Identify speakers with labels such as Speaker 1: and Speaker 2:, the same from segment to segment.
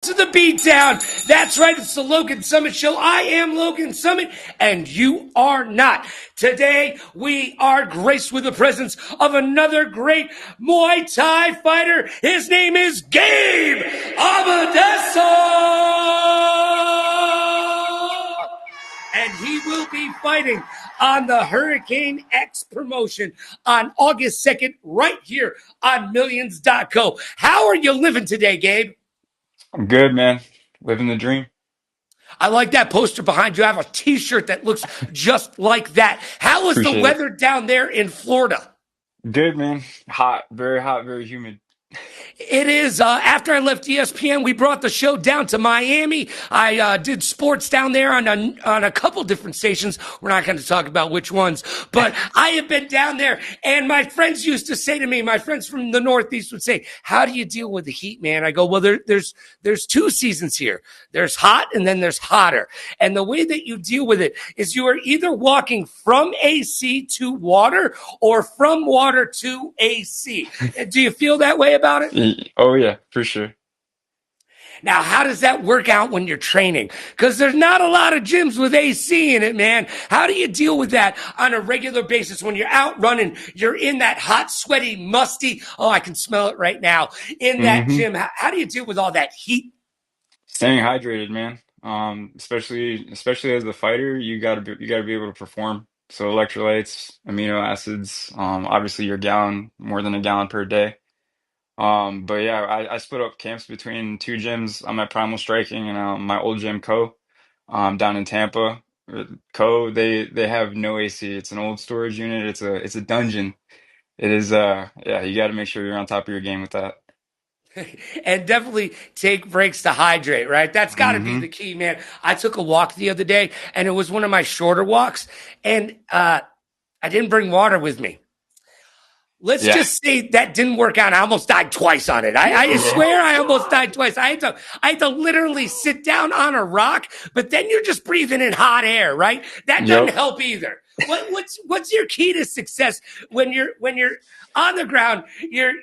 Speaker 1: To the beatdown. That's right. It's the Logan Summit Show. I am Logan Summit, and you are not. Today, we are graced with the presence of another great Muay Thai fighter. His name is Gabe A. And he will be fighting on the Hurricane X promotion on August 2nd, right here on Millions.co. How are you living today, Gabe?
Speaker 2: I'm good, man. Living the dream.
Speaker 1: I like that poster behind you. I have a t-shirt that looks just like that. How is the
Speaker 2: Appreciate it.
Speaker 1: weather down there in Florida?
Speaker 2: Good, man. Hot, very humid.
Speaker 1: It is. After I left ESPN, we brought the show down to Miami. I did sports down there on a couple different stations. We're not going to talk about which ones, but I have been down there. And my friends used to say to me, my friends from the Northeast would say, "How do you deal with the heat, man?" I go, "Well, there's two seasons here. There's hot, and then there's hotter. And the way that you deal with it is you are either walking from AC to water or from water to AC. Do you feel that way about it?"
Speaker 2: Oh yeah, for sure.
Speaker 1: Now, how does that work out when you're training? Because there's not a lot of gyms with AC in it, man. How do you deal with that on a regular basis when you're out running? You're in that hot, sweaty, musty, oh, I can smell it right now, in that
Speaker 2: hmm
Speaker 1: gym. How do you deal with all that heat?
Speaker 2: Staying hydrated, man. Especially as a fighter, you gotta be able to perform. So electrolytes, amino acids, obviously your gallon, more than a gallon per day. But yeah, I split up camps between two gyms. I'm at Primal Striking and my old gym down in Tampa. They have no AC. It's an old storage unit. It's a dungeon. It is yeah, you got to make sure you're on top of your game with that.
Speaker 1: And definitely take breaks to hydrate, right? That's got to be
Speaker 2: hmm
Speaker 1: the key, man. I took a walk the other day, and it was one of my shorter walks, and I didn't bring water with me. Let's
Speaker 2: Yeah.
Speaker 1: just say that didn't work out. I almost died twice on it. I swear I almost died twice. I had to literally sit down on a rock, but then you're just breathing in hot air, right? That doesn't
Speaker 2: Yep.
Speaker 1: help either. What's your key to success when you're on the ground? You're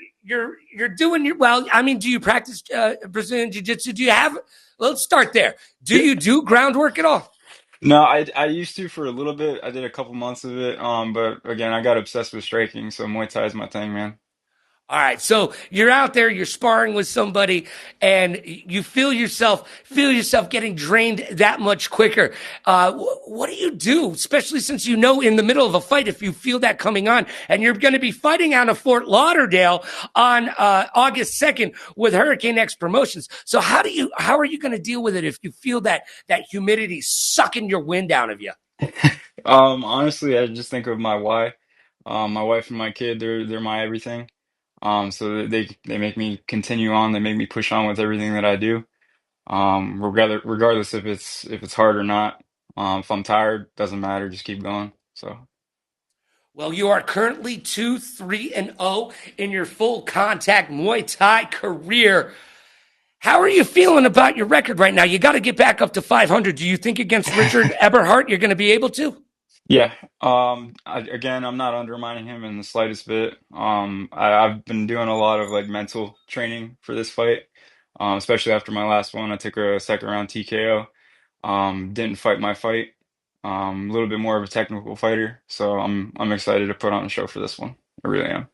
Speaker 1: doing your well. I mean, do you practice Brazilian jiu-jitsu? Do you have? Let's start there. Do you do groundwork at all?
Speaker 2: No, I used to for a little bit. I did a couple months of it. But again, I got obsessed with striking, so Muay Thai is my thing, man.
Speaker 1: All right, so you're out there, you're sparring with somebody, and you feel yourself getting drained that much quicker. What do you do, especially since you know in the middle of a fight if you feel that coming on, and you're going to be fighting out of Fort Lauderdale on August 2nd with Hurricane X Promotions. So how are you going to deal with it if you feel that humidity sucking your wind out of you?
Speaker 2: Honestly, I just think of my why. My wife and my kid, they're my everything. So they make me continue on. They make me push on with everything that I do. Regardless if it's hard or not. If I'm tired, doesn't matter. Just keep going. So
Speaker 1: Well, you are currently 2-3-0 in your full contact Muay Thai career. How are you feeling about your record right now? You got to get back up to 500. Do you think against Richard Eberhardt you're going to be able to?
Speaker 2: yeah. Again, I'm not undermining him in the slightest bit. I've been doing a lot of like mental training for this fight. Especially after my last one, I took a second round TKO. Didn't fight my fight. A little bit more of a technical fighter, so I'm excited to put on a show for this one. I really am.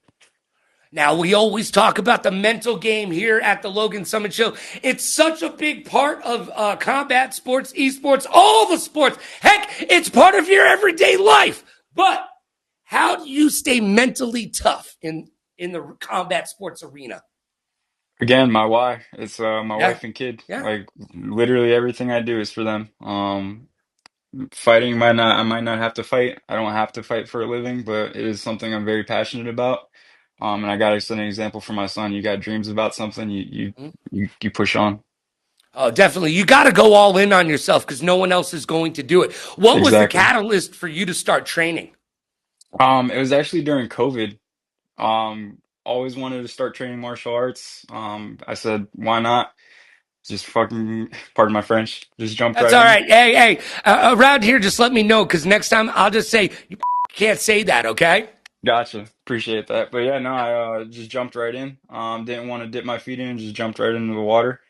Speaker 1: Now, we always talk about the mental game here at the Logan Summit Show. It's such a big part of combat sports, esports, all the sports. Heck, it's part of your everyday life. But how do you stay mentally tough in the combat sports arena?
Speaker 2: Again, my why. It's my
Speaker 1: Yeah,
Speaker 2: wife and kid.
Speaker 1: yeah.
Speaker 2: Like literally everything I do is for them. Fighting I might not have to fight. I don't have to fight for a living, but it is something I'm very passionate about. And I gotta set an example for my son. You got dreams about something, you push on.
Speaker 1: Oh, definitely. You got to go all in on yourself because no one else is going to do it. What was the
Speaker 2: Exactly.
Speaker 1: catalyst for you to start training?
Speaker 2: It was actually during COVID. Always wanted to start training martial arts. I said, why not? Just fucking, pardon my French, just jumped
Speaker 1: That's
Speaker 2: right
Speaker 1: all
Speaker 2: in.
Speaker 1: right. Hey, around here, just let me know because next time I'll just say, you can't say that, okay?
Speaker 2: Gotcha. Appreciate that. But yeah, no, I just jumped right in. Didn't want to dip my feet in, just jumped right into the water.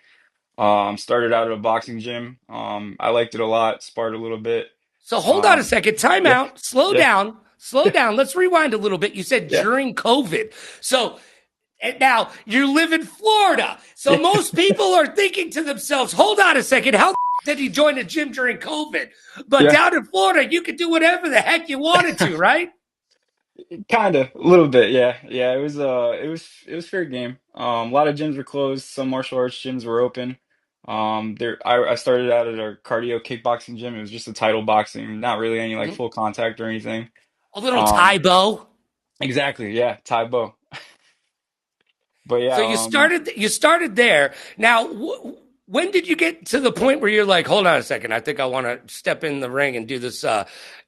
Speaker 2: Started out at a boxing gym. I liked it a lot, sparred a little bit.
Speaker 1: So hold on a
Speaker 2: Um,
Speaker 1: second. Time
Speaker 2: yeah,
Speaker 1: out. Slow
Speaker 2: yeah,
Speaker 1: down. Slow down. Let's rewind a little bit. You said
Speaker 2: yeah,
Speaker 1: during COVID. So and now you live in Florida. So
Speaker 2: yeah,
Speaker 1: most people are thinking to themselves, hold on a second. How did he join a gym during COVID? But
Speaker 2: yeah.
Speaker 1: down in Florida, you could do whatever the heck you wanted to, right?
Speaker 2: Kind of, a little bit, yeah, yeah. It was fair game. A lot of gyms were closed. Some martial arts gyms were open. I started out at a cardio kickboxing gym. It was just a title boxing, not really any like
Speaker 1: Mhm.
Speaker 2: full contact or anything.
Speaker 1: A little
Speaker 2: Um,
Speaker 1: Tybo.
Speaker 2: exactly, yeah, Tai Bo. But
Speaker 1: So
Speaker 2: yeah,
Speaker 1: you started there. Now, when did you get to the point where you're like, hold on a second, I think I want to step in the ring and do this,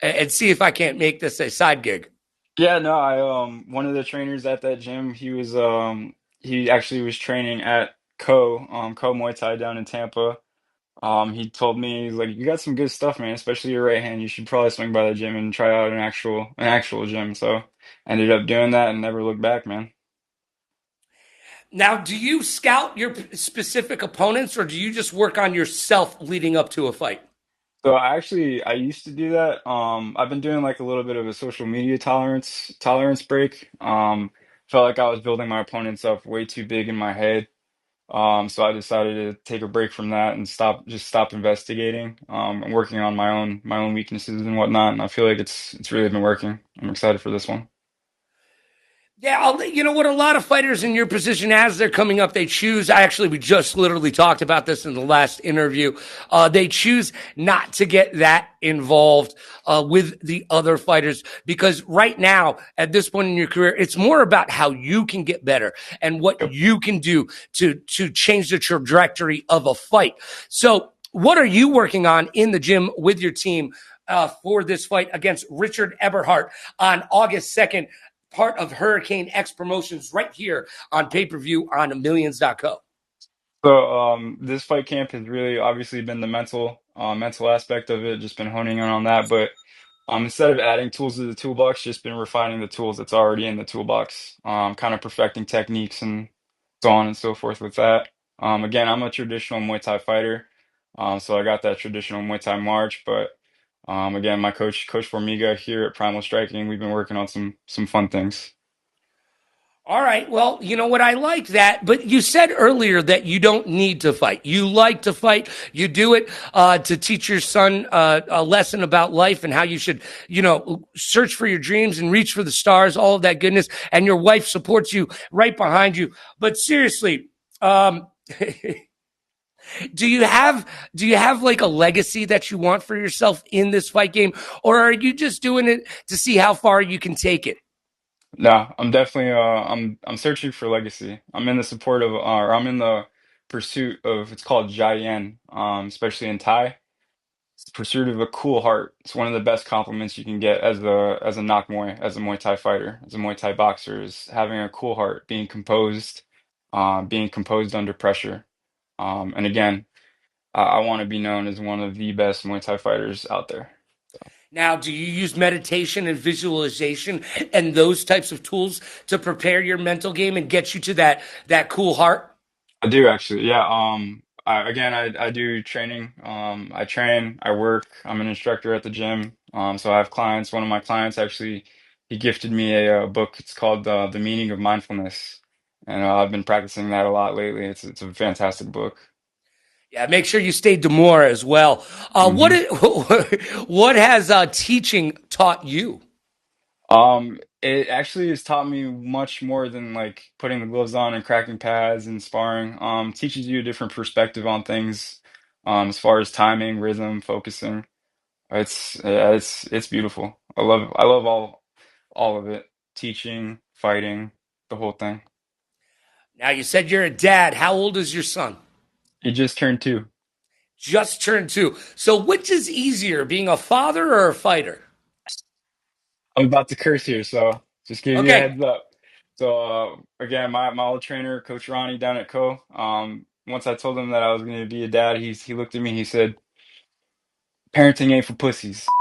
Speaker 1: and see if I can't make this a side gig.
Speaker 2: yeah, no, one of the trainers at that gym, he actually was training at Co Muay Thai down in Tampa. He told me, he's like, you got some good stuff, man, especially your right hand. You should probably swing by the gym and try out an actual gym. So I ended up doing that and never looked back, man.
Speaker 1: Now, do you scout your specific opponents, or do you just work on yourself leading up to a fight?
Speaker 2: So I used to do that. I've been doing like a little bit of a social media tolerance break. Felt like I was building my opponents up way too big in my head. So I decided to take a break from that and stop investigating, and working on my own weaknesses and whatnot. And I feel like it's really been working. I'm excited for this one.
Speaker 1: Yeah, you know what? A lot of fighters in your position, as they're coming up, they choose. Actually, we just literally talked about this in the last interview. They choose not to get that involved with the other fighters because right now, at this point in your career, it's more about how you can get better and what
Speaker 2: Yep.
Speaker 1: you can do to change the trajectory of a fight. So, what are you working on in the gym with your team for this fight against Richard Eberhardt on August 2nd? Part of Hurricane X Promotions right here on pay-per-view on millions.co.
Speaker 2: So this fight camp has really obviously been the mental aspect of it, just been honing in on that. But instead of adding tools to the toolbox, just been refining the tools that's already in the toolbox, kind of perfecting techniques and so on and so forth with that. Again, I'm a traditional Muay Thai fighter, so I got that traditional Muay Thai march. But again, my Coach Formiga here at Primal Striking, we've been working on some fun things.
Speaker 1: All right. Well, you know what? I like that. But you said earlier that you don't need to fight. You like to fight. You do it to teach your son a lesson about life and how you should, search for your dreams and reach for the stars, all of that goodness. And your wife supports you right behind you. But seriously, um, do you have like a legacy that you want for yourself in this fight game, or are you just doing it to see how far you can take it?
Speaker 2: No, I'm definitely I'm searching for legacy. I'm in the pursuit of, it's called Jayen, especially in Thai. It's the pursuit of a cool heart. It's one of the best compliments you can get as a Nak Muay, as a Muay Thai fighter, as a Muay Thai boxer, is having a cool heart, being composed under pressure. And again, I want to be known as one of the best Muay Thai fighters out there.
Speaker 1: Now, do you use meditation and visualization and those types of tools to prepare your mental game and get you to that cool heart?
Speaker 2: I do actually, yeah. I do training. I train, I work. I'm an instructor at the gym. So I have clients. One of my clients actually, he gifted me a book. It's called The Meaning of Mindfulness, and I've been practicing that a lot lately. It's a fantastic book.
Speaker 1: Yeah, make sure you stay demure as well. What
Speaker 2: hmm
Speaker 1: what has teaching taught you?
Speaker 2: it actually has taught me much more than like putting the gloves on and cracking pads and sparring. Teaches you a different perspective on things, as far as timing, rhythm, focusing. It's yeah, it's beautiful. I love all of it. Teaching, fighting, the whole thing.
Speaker 1: Now, you said you're a dad. How old is your son?
Speaker 2: He just turned 2.
Speaker 1: Just turned two. So, which is easier, being a father or a fighter?
Speaker 2: I'm about to curse here, so just give you a
Speaker 1: Okay.
Speaker 2: heads up. So again, my old trainer, Coach Ronnie down at Co. Once I told him that I was going to be a dad, he looked at me. He said, "Parenting ain't for pussies,"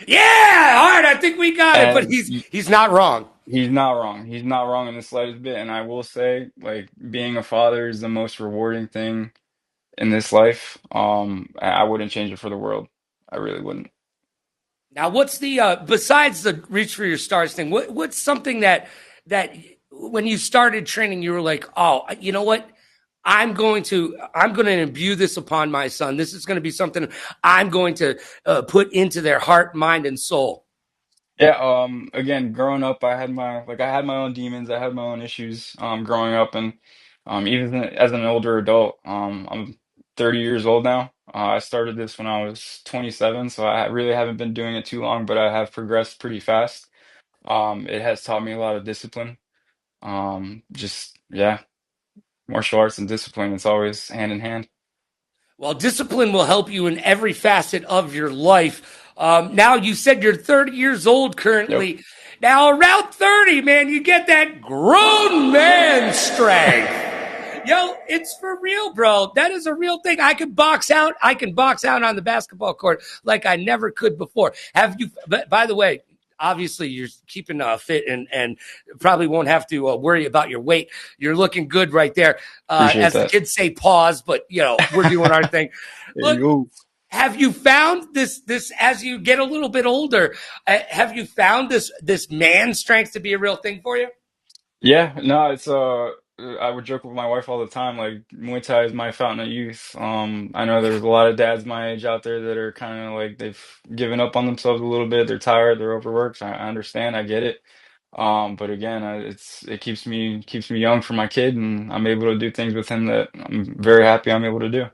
Speaker 1: Yeah. All right. I think we got it. But
Speaker 2: and
Speaker 1: he's not wrong.
Speaker 2: he's not wrong. He's not wrong in the slightest bit. And I will say, like, being a father is the most rewarding thing in this life, I wouldn't change it for the world. I really wouldn't.
Speaker 1: Now, what's the besides the reach for your stars thing? What's something that when you started training, you were like, oh, you know what? I'm going to imbue this upon my son. This is going to be something I'm going to put into their heart, mind, and soul.
Speaker 2: Yeah, again, growing up, I had my own demons, I had my own issues, growing up, and even as an older adult, I'm 30 years old now. I started this when I was 27, so I really haven't been doing it too long, but I have progressed pretty fast. It has taught me a lot of discipline. Just yeah, martial arts and discipline, it's always hand in hand.
Speaker 1: Well, discipline will help you in every facet of your life. Now, you said you're 30 years old
Speaker 2: Yep,
Speaker 1: currently. Now, around 30, man, you get that grown man strength. Yo, it's for real, bro. That is a real thing. I can box out. I can box out on the basketball court like I never could before. Have you, by the way, obviously you're keeping fit and probably won't have to worry about your weight. You're looking good right there.
Speaker 2: appreciate
Speaker 1: As the
Speaker 2: that.
Speaker 1: kids say, pause, but we're doing our thing.
Speaker 2: There you
Speaker 1: Look,
Speaker 2: go.
Speaker 1: have you found this as you get a little bit older? Have you found this man strength to be a real thing for you?
Speaker 2: Yeah, no, it's I would joke with my wife all the time, like Muay Thai is my fountain of youth. I know there's a lot of dads my age out there that are kind of like they've given up on themselves a little bit. They're tired, they're overworked. I understand, I get it. But again, it keeps me young for my kid, and I'm able to do things with him that I'm very happy I'm able to do.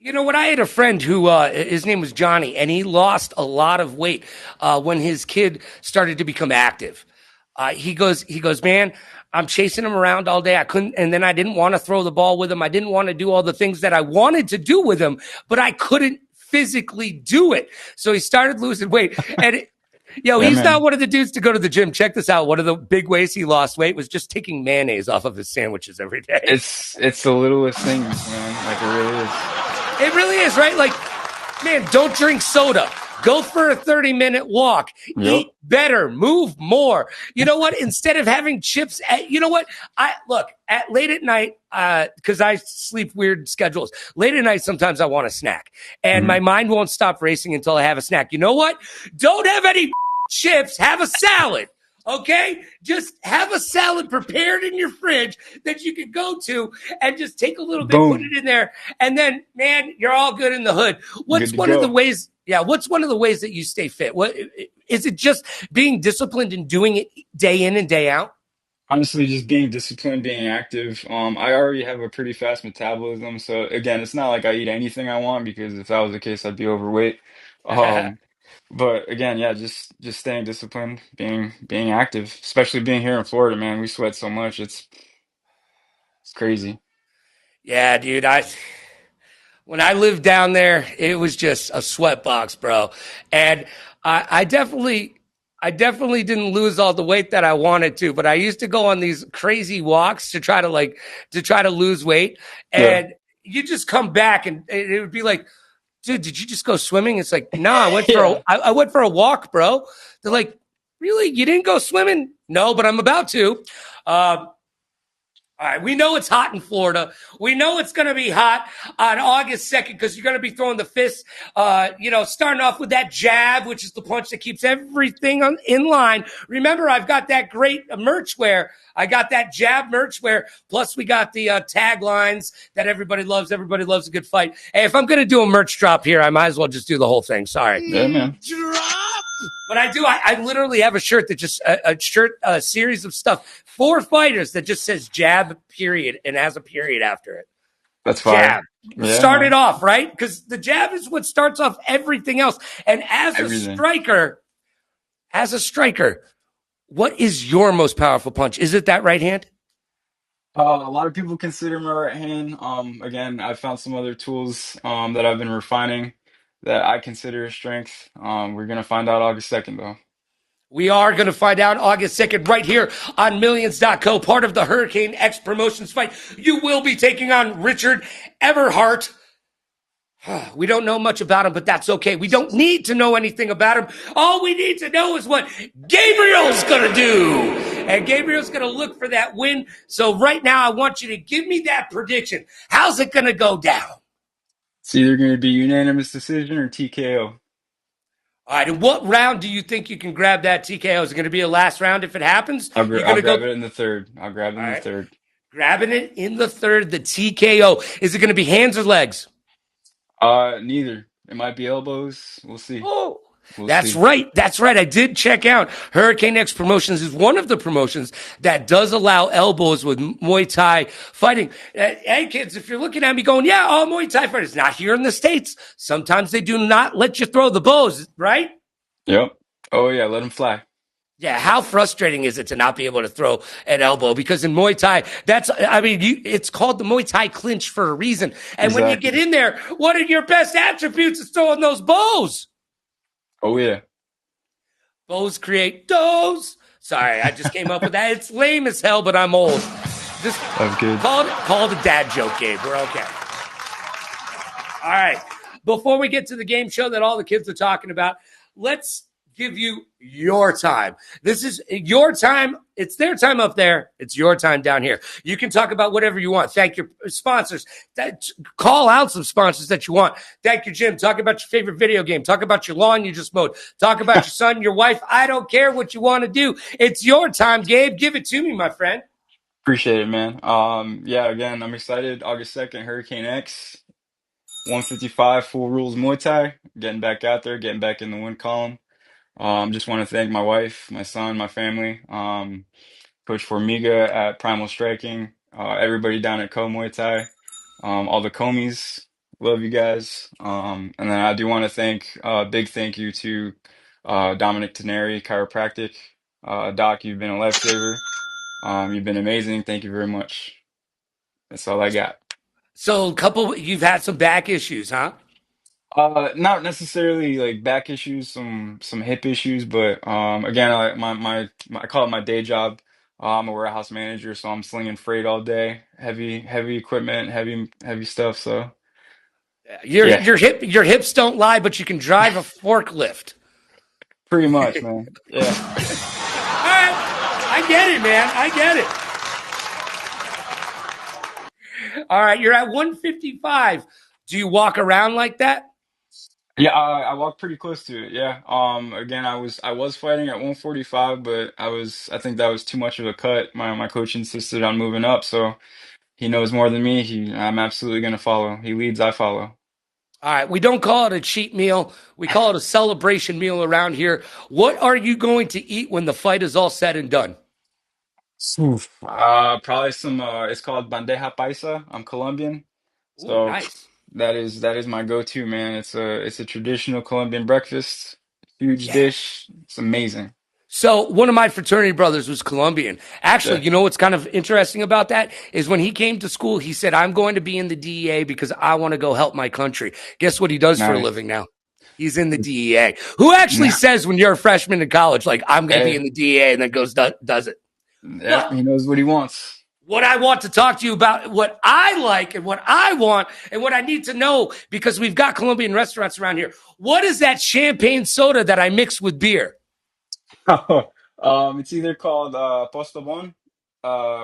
Speaker 1: You know what? I had a friend who his name was Johnny, and he lost a lot of weight when his kid started to become active. He goes, man, I'm chasing him around all day. I couldn't, and then I didn't want to throw the ball with him. I didn't want to do all the things that I wanted to do with him, but I couldn't physically do it. So he started losing weight, and
Speaker 2: Yeah,
Speaker 1: he's not
Speaker 2: man.
Speaker 1: one of the dudes to go to the gym. Check this out. One of the big ways he lost weight was just taking mayonnaise off of his sandwiches every day.
Speaker 2: It's the littlest things, man. Like it really is.
Speaker 1: It really is, right? Like, man, don't drink soda. Go for a 30-minute walk.
Speaker 2: Yep.
Speaker 1: Eat better. Move more. You know what? Instead of having chips, you know what? I look at late at night because I sleep weird schedules. Late at night, sometimes I want a snack, and my
Speaker 2: Mhm.
Speaker 1: mind won't stop racing until I have a snack. You know what? Don't have any chips. Have a salad. Okay, just have a salad prepared in your fridge that you can go to and just take a little bit, put
Speaker 2: Boom.
Speaker 1: it in there, and then, man, you're all good in the hood.
Speaker 2: Good
Speaker 1: What's
Speaker 2: to
Speaker 1: one of the
Speaker 2: go.
Speaker 1: ways? Yeah, what's one of the ways that you stay fit? What is it? Just being disciplined and doing it day in and day out?
Speaker 2: Honestly, just being disciplined, being active. I already have a pretty fast metabolism, so again, it's not like I eat anything I want because if that was the case, I'd be overweight. Um, but again, yeah, just staying disciplined, being active, especially being here in Florida, man. We sweat so much, it's crazy.
Speaker 1: Yeah, dude. When I lived down there, it was just a sweat box, bro. And I definitely didn't lose all the weight that I wanted to, but I used to go on these crazy walks to try to lose weight.
Speaker 2: Yeah,
Speaker 1: And you just come back and it would be like, dude, did you just go swimming? It's like, no,
Speaker 2: yeah,
Speaker 1: I went for a walk, bro. They're like, really? You didn't go swimming? No, but I'm about to. Uh, all right, we know it's hot in Florida. We know it's going to be hot on August 2nd because you're going to be throwing the fists, starting off with that jab, which is the punch that keeps everything in line. Remember, I've got that great merch wear. I got that jab merch wear. Plus, we got the taglines that everybody loves. Everybody loves a good fight. Hey, if I'm going to do a merch drop here, I might as well just do the whole thing. Sorry.
Speaker 2: yeah, man.
Speaker 1: But I do. I literally have a shirt that just a series of stuff for fighters that just says jab period and has a period after it.
Speaker 2: That's fire.
Speaker 1: Jab.
Speaker 2: Yeah,
Speaker 1: Start it
Speaker 2: man.
Speaker 1: off, right? Because the jab is what starts off everything else. And
Speaker 2: Everything.
Speaker 1: as a striker, what is your most powerful punch? Is it that right hand?
Speaker 2: A lot of people consider my right hand. Again, I found some other tools that I've been refining that I consider a strength. We're gonna find out August 2nd, though.
Speaker 1: We are going to find out August 2nd right here on Millions.co, part of the Hurricane X Promotions fight. You will be taking on Richard Everhart. We don't know much about him, but that's okay. We don't need to know anything about him. All we need to know is what Gabriel's going to do. And Gabriel's going to look for that win. So right now, I want you to give me that prediction. How's it going to go down?
Speaker 2: It's either going to be unanimous decision or TKO.
Speaker 1: All right, and what round do you think you can grab that TKO? Is it going to be a last round if it happens? You going
Speaker 2: I'll
Speaker 1: to go?
Speaker 2: grab it in the third. I'll grab it
Speaker 1: All
Speaker 2: in the
Speaker 1: right,
Speaker 2: third.
Speaker 1: grabbing it in the third, the TKO. Is it going to be hands or legs?
Speaker 2: Neither. It might be elbows. We'll see.
Speaker 1: Oh,
Speaker 2: We'll
Speaker 1: that's
Speaker 2: see.
Speaker 1: right. That's right. I did check out Hurricane X Promotions is one of the promotions that does allow elbows with Muay Thai fighting. Hey, kids, if you're looking at me going, yeah, all Muay Thai fighters, not here in the States. Sometimes they do not let you throw the bows, right?
Speaker 2: Yep. Oh yeah, let him fly.
Speaker 1: Yeah, how frustrating is it to not be able to throw an elbow? Because in Muay Thai, it's called the Muay Thai clinch for a reason. And when you get
Speaker 2: Exactly.
Speaker 1: in there, one of your best attributes is throwing those bows.
Speaker 2: Oh yeah.
Speaker 1: Bows create does. Sorry, I just came up with that. It's lame as hell, but I'm old. Just
Speaker 2: That's good.
Speaker 1: call it a dad joke, Gabe. We're okay. All right. Before we get to the game show that all the kids are talking about, let's give you your time. This is your time. It's their time up there. It's your time down here. You can talk about whatever you want. Thank your sponsors. Call out some sponsors that you want. Thank you, Jim. Talk about your favorite video game. Talk about your lawn you just mowed. Talk about your son, your wife. I don't care what you want to do. It's your time, Gabe. Give it to me, my friend.
Speaker 2: Appreciate it, man. Yeah, again, I'm excited. August 2nd, Hurricane X, 155 full rules Muay Thai. Getting back out there, getting back in the win column. Just want to thank my wife, my son, my family, Coach Formiga at Primal Striking, everybody down at Co Muay Thai, all the Comies. Love you guys. And then I do want to thank, big thank you to Dominic Teneri, Chiropractic. Doc, you've been a lifesaver. You've been amazing. Thank you very much. That's all I got.
Speaker 1: So, you've had some back issues, huh?
Speaker 2: Not necessarily like back issues, some hip issues, but again, I call it my day job. I'm a warehouse manager, so I'm slinging freight all day, heavy equipment, heavy stuff. So yeah,
Speaker 1: Your hips don't lie, but you can drive a forklift.
Speaker 2: pretty much, man. Yeah.
Speaker 1: All right. I get it, man. I get it. All right. You're at 155. Do you walk around like that?
Speaker 2: Yeah, I walked pretty close to it. Yeah. Again, I was fighting at 145, but I think that was too much of a cut. My coach insisted on moving up, so he knows more than me. I'm absolutely gonna follow. He leads, I follow.
Speaker 1: All right. We don't call it a cheat meal. We call it a celebration meal around here. What are you going to eat when the fight is all said and done?
Speaker 2: Oof. Probably some. It's called bandeja paisa. I'm Colombian,
Speaker 1: Ooh,
Speaker 2: so
Speaker 1: nice.
Speaker 2: that is my go-to, man. It's a traditional Colombian breakfast. Huge
Speaker 1: Yeah.
Speaker 2: dish. It's amazing.
Speaker 1: So one of my fraternity brothers was Colombian. Actually,
Speaker 2: Yeah,
Speaker 1: you know what's kind of interesting about that is when he came to school, he said, I'm going to be in the DEA because I want to go help my country. Guess what he does for a
Speaker 2: nice.
Speaker 1: living now? He's in the DEA. Who actually says when you're a freshman in college, like, I'm going to be
Speaker 2: Hey,
Speaker 1: in the DEA and then does it?
Speaker 2: yeah,
Speaker 1: But
Speaker 2: he knows what he wants.
Speaker 1: what I want to talk to you about, what I like and what I want and what I need to know, because we've got Colombian restaurants around here. What is that champagne soda that I mix with beer?
Speaker 2: It's either called Postobon,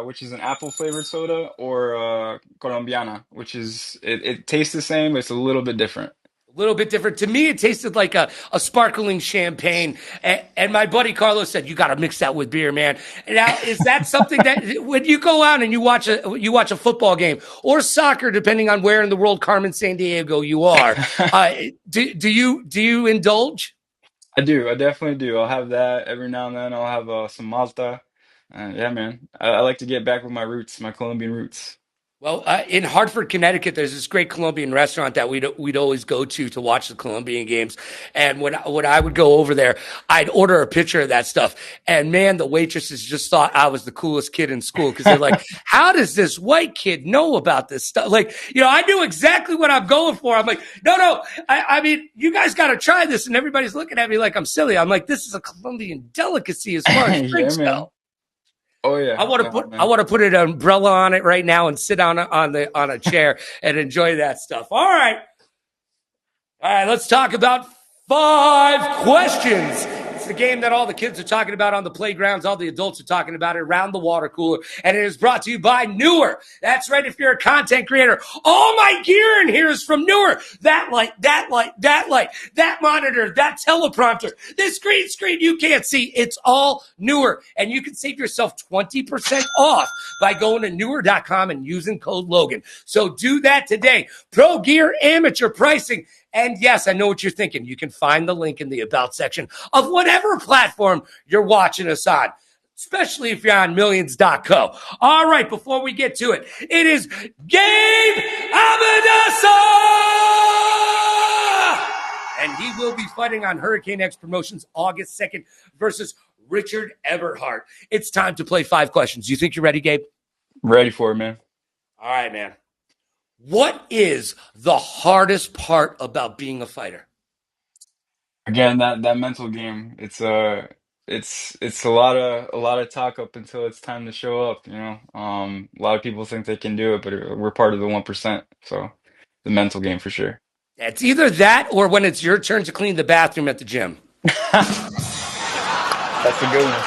Speaker 2: which is an apple flavored soda, or Colombiana, which it tastes the same, but it's a little bit different.
Speaker 1: A little bit different. To me, it tasted like a sparkling champagne. And my buddy Carlos said, "You got to mix that with beer, man." Now, is that something that when you go out and you watch a football game or soccer, depending on where in the world, Carmen San Diego, you are, do you indulge?
Speaker 2: I do. I definitely do. I'll have that every now and then. I'll have some Malta. Yeah, man. I like to get back with my roots, my Colombian roots.
Speaker 1: Well, in Hartford, Connecticut, there's this great Colombian restaurant that we'd always go to watch the Colombian games. And when I would go over there, I'd order a picture of that stuff. And man, the waitresses just thought I was the coolest kid in school because they're like, "How does this white kid know about this stuff?" Like, I knew exactly what I'm going for. I'm like, no, I mean, you guys got to try this. And everybody's looking at me like I'm silly. I'm like, this is a Colombian delicacy as far as
Speaker 2: Yeah,
Speaker 1: drinks
Speaker 2: man.
Speaker 1: go.
Speaker 2: Oh
Speaker 1: I
Speaker 2: yeah.
Speaker 1: want to
Speaker 2: No,
Speaker 1: put I
Speaker 2: man.
Speaker 1: want to put an umbrella on it right now and sit on a chair and enjoy that stuff. All right. Let's talk about 5 questions. It's the game that all the kids are talking about on the playgrounds. All the adults are talking about it around the water cooler. And it is brought to you by Newer. That's right. If you're a content creator, all my gear in here is from Newer. That light, that monitor, that teleprompter, this green screen you can't see. It's all Newer. And you can save yourself 20% off by going to newer.com and using code Logan. So do that today. Pro gear, amateur pricing. And yes, I know what you're thinking. You can find the link in the About section of whatever platform you're watching us on, especially if you're on millions.co. All right, before we get to it, it is Gabe A. And he will be fighting on Hurricane X Promotions August 2nd versus Richard Eberhardt. It's time to play 5 questions. You think you're ready, Gabe?
Speaker 2: Ready for it, man.
Speaker 1: All right, man. What is the hardest part about being a fighter?
Speaker 2: Again, that mental game. It's a lot of talk up until it's time to show up, a lot of people think they can do it, but we're part of the 1%. So the mental game for sure.
Speaker 1: It's either that or when it's your turn to clean the bathroom at the gym.
Speaker 2: That's a good one.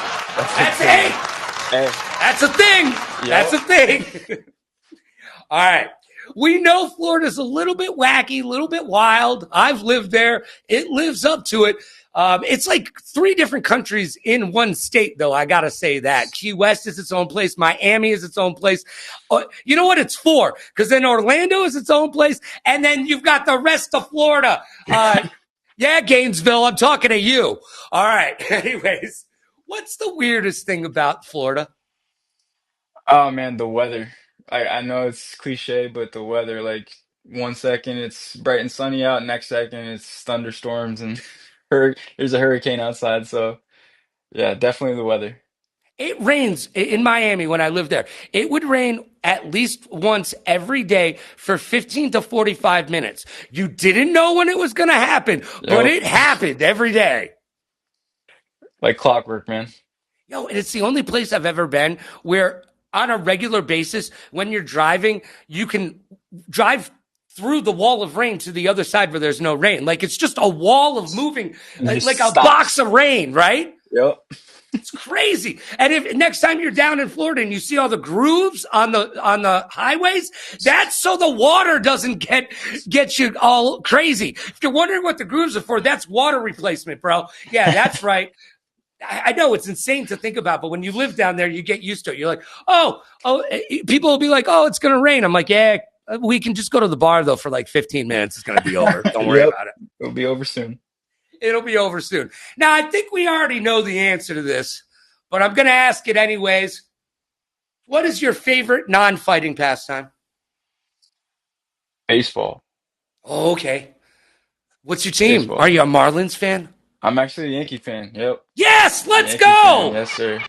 Speaker 1: That's a thing.
Speaker 2: Yep.
Speaker 1: That's a thing. All right. We know Florida's a little bit wacky, a little bit wild. I've lived there. It lives up to it. It's like 3 different countries in one state, though. I got to say that. Key West is its own place. Miami is its own place. You know what? It's 4, because then Orlando is its own place. And then you've got the rest of Florida. Yeah, Gainesville, I'm talking to you. All right. Anyways, what's the weirdest thing about Florida?
Speaker 2: Oh man, the weather. I know it's cliche, but the weather, like 1 second it's bright and sunny out, next second it's thunderstorms and there's a hurricane outside. So yeah, definitely the weather.
Speaker 1: It rains in Miami when I lived there. It would rain at least once every day for 15 to 45 minutes. You didn't know when it was going to happen, but
Speaker 2: Yep.
Speaker 1: it happened every day.
Speaker 2: Like clockwork, man.
Speaker 1: Yo, and it's the only place I've ever been where on a regular basis, when you're driving, you can drive through the wall of rain to the other side where there's no rain. Like it's just a wall of moving,
Speaker 2: It
Speaker 1: like
Speaker 2: just
Speaker 1: a
Speaker 2: stops.
Speaker 1: box of rain, right?
Speaker 2: Yep.
Speaker 1: It's crazy. And if next time you're down in Florida and you see all the grooves on the highways, that's so the water doesn't get you all crazy. If you're wondering what the grooves are for, that's water replacement, bro. Yeah, that's right. I know it's insane to think about, but when you live down there, you get used to it. You're like, oh, people will be like, oh, it's going to rain. I'm like, yeah, we can just go to the bar though for like 15 minutes. It's going to be over. Don't worry
Speaker 2: Yep.
Speaker 1: about it.
Speaker 2: It'll be over soon.
Speaker 1: It'll be over soon. Now, I think we already know the answer to this, but I'm going to ask it anyways. What is your favorite non-fighting pastime?
Speaker 2: Baseball.
Speaker 1: Oh, okay. What's your team?
Speaker 2: Baseball.
Speaker 1: Are you a Marlins fan?
Speaker 2: I'm actually a Yankee fan. Yep.
Speaker 1: Yes, let's
Speaker 2: Yankee
Speaker 1: go.
Speaker 2: fan. Yes, sir.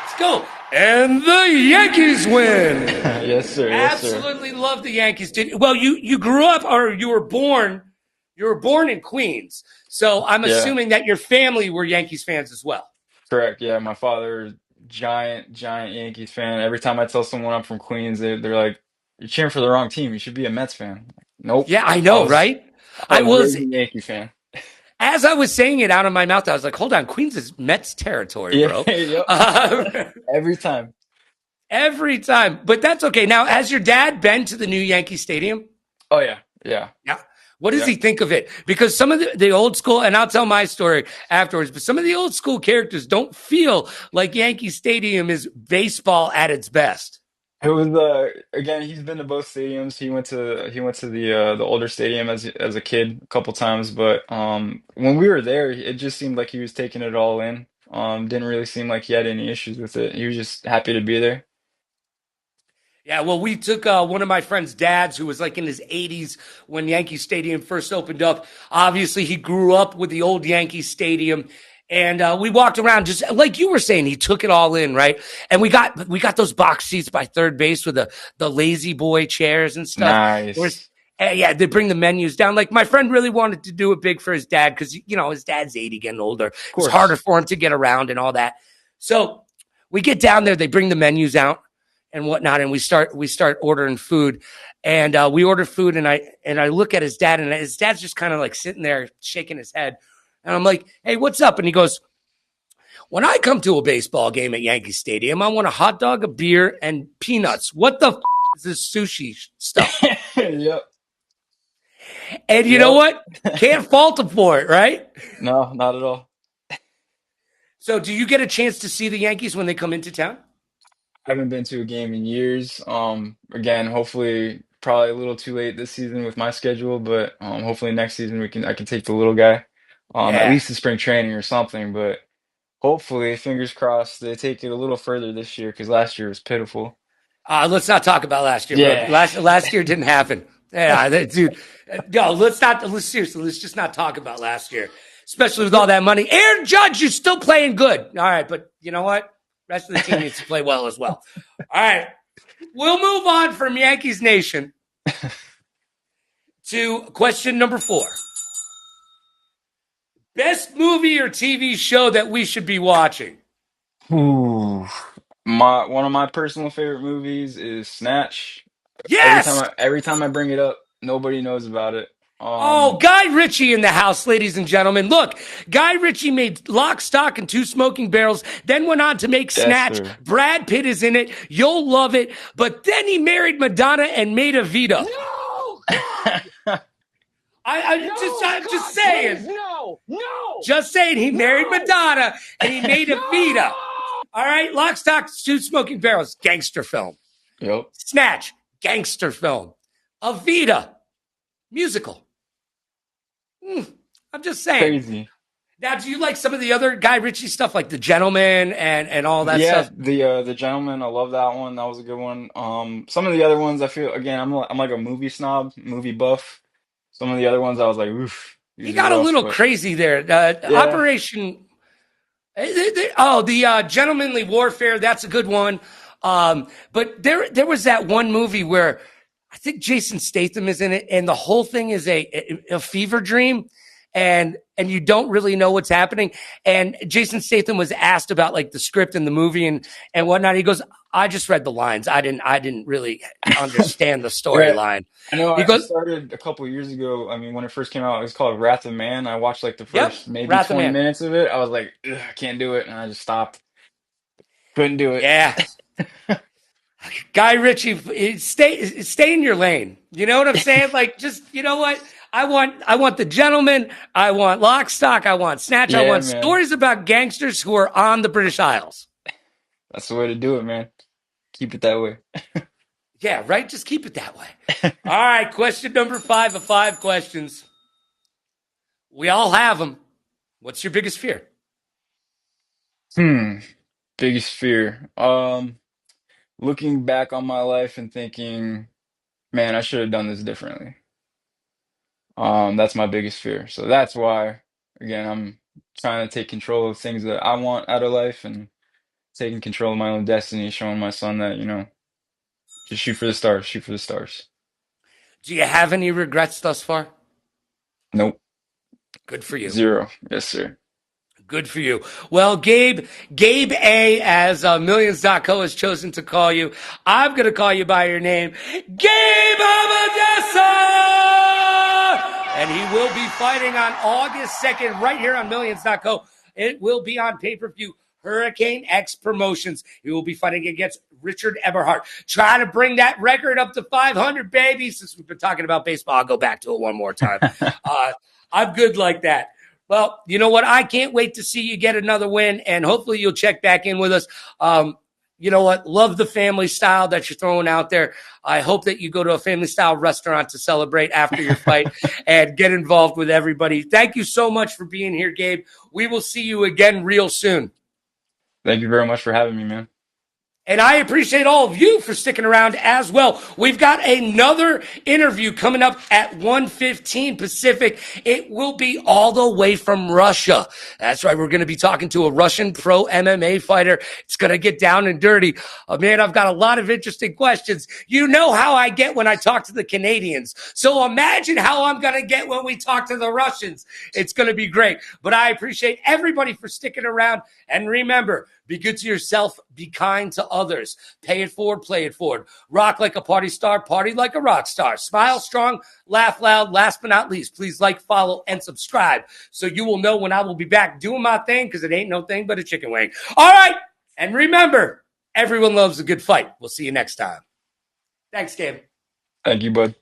Speaker 1: Let's go. And the Yankees win.
Speaker 2: Yes, sir. Yes, sir.
Speaker 1: Absolutely love the Yankees. Well, you grew up or you were born in Queens. So I'm assuming that your family were Yankees fans as well.
Speaker 2: Correct. Yeah, my father, giant Yankees fan. Every time I tell someone I'm from Queens, they're like, "You're cheering for the wrong team. You should be a Mets fan." Nope.
Speaker 1: Yeah, I
Speaker 2: I
Speaker 1: know,
Speaker 2: was
Speaker 1: right?
Speaker 2: I
Speaker 1: I
Speaker 2: was
Speaker 1: was
Speaker 2: raised a Yankee fan.
Speaker 1: As I was saying it out of my mouth, I was like, hold on, Queens is Mets territory,
Speaker 2: Yeah.
Speaker 1: bro.
Speaker 2: Yep. Every time.
Speaker 1: Every time. But that's okay. Now, has your dad been to the new Yankee Stadium?
Speaker 2: Oh yeah. Yeah.
Speaker 1: Yeah. What does
Speaker 2: Yeah.
Speaker 1: he think of it? Because some of the old school, and I'll tell my story afterwards, but some of the old school characters don't feel like Yankee Stadium is baseball at its best.
Speaker 2: It was again, he's been to both stadiums. He went to the older stadium as a kid a couple times, but when we were there, it just seemed like he was taking it all in. Didn't really seem like he had any issues with it. He was just happy to be there.
Speaker 1: Yeah, well, we took one of my friend's dads who was like in his 80s when Yankee Stadium first opened up. Obviously, he grew up with the old Yankee Stadium. And we walked around just like you were saying, he took it all in, right? And we got those box seats by third base with the lazy boy chairs and stuff.
Speaker 2: Nice.
Speaker 1: Yeah, they bring the menus down. Like my friend really wanted to do it big for his dad because his dad's 80, getting older. It's
Speaker 2: course.
Speaker 1: harder for him to get around and all that. So we get down there, they bring the menus out and whatnot, and we start ordering food. And we order food, and I look at his dad, and his dad's just kind of like sitting there shaking his head. And I'm like, hey, what's up? And he goes, when I come to a baseball game at Yankee Stadium, I want a hot dog, a beer, and peanuts. What the is this sushi stuff?
Speaker 2: Yep.
Speaker 1: And you know
Speaker 2: Yep.
Speaker 1: what? Can't fault him for it, right?
Speaker 2: No, not at all.
Speaker 1: So do you get a chance to see the Yankees when they come into town?
Speaker 2: I haven't been to a game in years. Again, hopefully, probably a little too late this season with my schedule, but hopefully next season I can take the little guy, at
Speaker 1: Yeah.
Speaker 2: least to spring training or something. But hopefully, fingers crossed, they take it a little further this year because last year was pitiful.
Speaker 1: Let's not talk about last year, bro.
Speaker 2: Yeah.
Speaker 1: Last year didn't happen. Yeah, dude. No, let's seriously, let's just not talk about last year, especially with all that money. Aaron Judge, you're still playing good. All right, but you know what? Rest of the team needs to play well as well. All right, we'll move on from Yankees Nation to question number 4. Best movie or TV show that we should be watching?
Speaker 2: Ooh. One of my personal favorite movies is Snatch.
Speaker 1: Yes.
Speaker 2: Every time I bring it up, nobody knows about it.
Speaker 1: Oh, Guy Ritchie in the house, ladies and gentlemen. Look, Guy Ritchie made Lock, Stock, and Two Smoking Barrels, then went on to make
Speaker 2: Yes,
Speaker 1: Snatch.
Speaker 2: sir.
Speaker 1: Brad Pitt is in it. You'll love it. But then he married Madonna and made Evita.
Speaker 3: No!
Speaker 1: I'm just saying.
Speaker 3: Please, no!
Speaker 1: Just saying, he married Madonna and he made Evita. All right, Lock, Stock, Two Smoking Barrels, gangster film.
Speaker 2: Yep.
Speaker 1: Snatch, gangster film. Evita, musical. I'm just saying.
Speaker 2: Crazy.
Speaker 1: Now, do you like some of the other Guy Ritchie stuff, like The Gentleman and all that
Speaker 2: Yeah,
Speaker 1: stuff?
Speaker 2: the Gentleman, I love that one. That was a good one. Some of the other ones, I feel again, I'm like a movie snob, movie buff. Some of the other ones, I was like, oof,
Speaker 1: He
Speaker 2: these are
Speaker 1: got a
Speaker 2: rough.
Speaker 1: little
Speaker 2: But
Speaker 1: crazy there.
Speaker 2: yeah,
Speaker 1: Operation. The Gentlemanly Warfare. That's a good one. But there was that one movie where I think Jason Statham is in it, and the whole thing is a fever dream, and you don't really know what's happening. And Jason Statham was asked about like the script and the movie and whatnot. He goes, "I just read the lines. I didn't really understand the
Speaker 2: yeah.
Speaker 1: storyline."
Speaker 2: I know
Speaker 1: He
Speaker 2: I
Speaker 1: goes,
Speaker 2: started a couple years ago. I mean, when it first came out, it was called Wrath of Man. I watched like the
Speaker 1: "Yep,
Speaker 2: first maybe
Speaker 1: Wrath of
Speaker 2: 20
Speaker 1: Man."
Speaker 2: minutes of it. I was like, ugh, I can't do it, and I just stopped. Couldn't do it.
Speaker 1: Yeah. Guy Ritchie, stay in your lane. You know what I'm saying? Like, just you know what? I want The Gentleman. I want Lock, Stock. I want Snatch. I
Speaker 2: Yeah,
Speaker 1: want
Speaker 2: man.
Speaker 1: stories about gangsters who are on the British Isles.
Speaker 2: That's the way to do it, man. Keep it that way.
Speaker 1: Yeah, right. Just keep it that way. All right. Question number 5 of 5 questions. We all have them. What's your biggest fear?
Speaker 2: Hmm. Biggest fear. Looking back on my life and thinking, man, I should have done this differently. That's my biggest fear. So that's why, again, I'm trying to take control of things that I want out of life and taking control of my own destiny, showing my son that, just shoot for the stars, shoot for the stars.
Speaker 1: Do you have any regrets thus far?
Speaker 2: Nope.
Speaker 1: Good for you.
Speaker 2: Zero. Yes, sir.
Speaker 1: Good for you. Well, Gabe A, as Millions.co has chosen to call you. I'm going to call you by your name, Gabe Odessa! And he will be fighting on August 2nd right here on Millions.co. It will be on pay-per-view. Hurricane X Promotions. He will be fighting against Richard Eberhardt. Try to bring that record up to 500, baby. Since we've been talking about baseball, I'll go back to it one more time. I'm good like that. Well, you know what? I can't wait to see you get another win, and hopefully you'll check back in with us. You know what? Love the family style that you're throwing out there. I hope that you go to a family style restaurant to celebrate after your fight and get involved with everybody. Thank you so much for being here, Gabe. We will see you again real soon.
Speaker 2: Thank you very much for having me, man.
Speaker 1: And I appreciate all of you for sticking around as well. We've got another interview coming up at 1:15 Pacific. It will be all the way from Russia. That's right. We're going to be talking to a Russian pro MMA fighter. It's going to get down and dirty. Man, I've got a lot of interesting questions. You know how I get when I talk to the Canadians. So imagine how I'm going to get when we talk to the Russians. It's going to be great. But I appreciate everybody for sticking around. And remember, Be good to yourself. Be kind to others. Pay it forward, play it forward. Rock like a party star, party like a rock star. Smile strong, laugh loud. Last but not least, please like, follow, and subscribe so you will know when I will be back doing my thing, because it ain't no thing but a chicken wing. All right. And remember, everyone loves a good fight. We'll see you next time. Thanks, Gabe.
Speaker 2: Thank you, bud.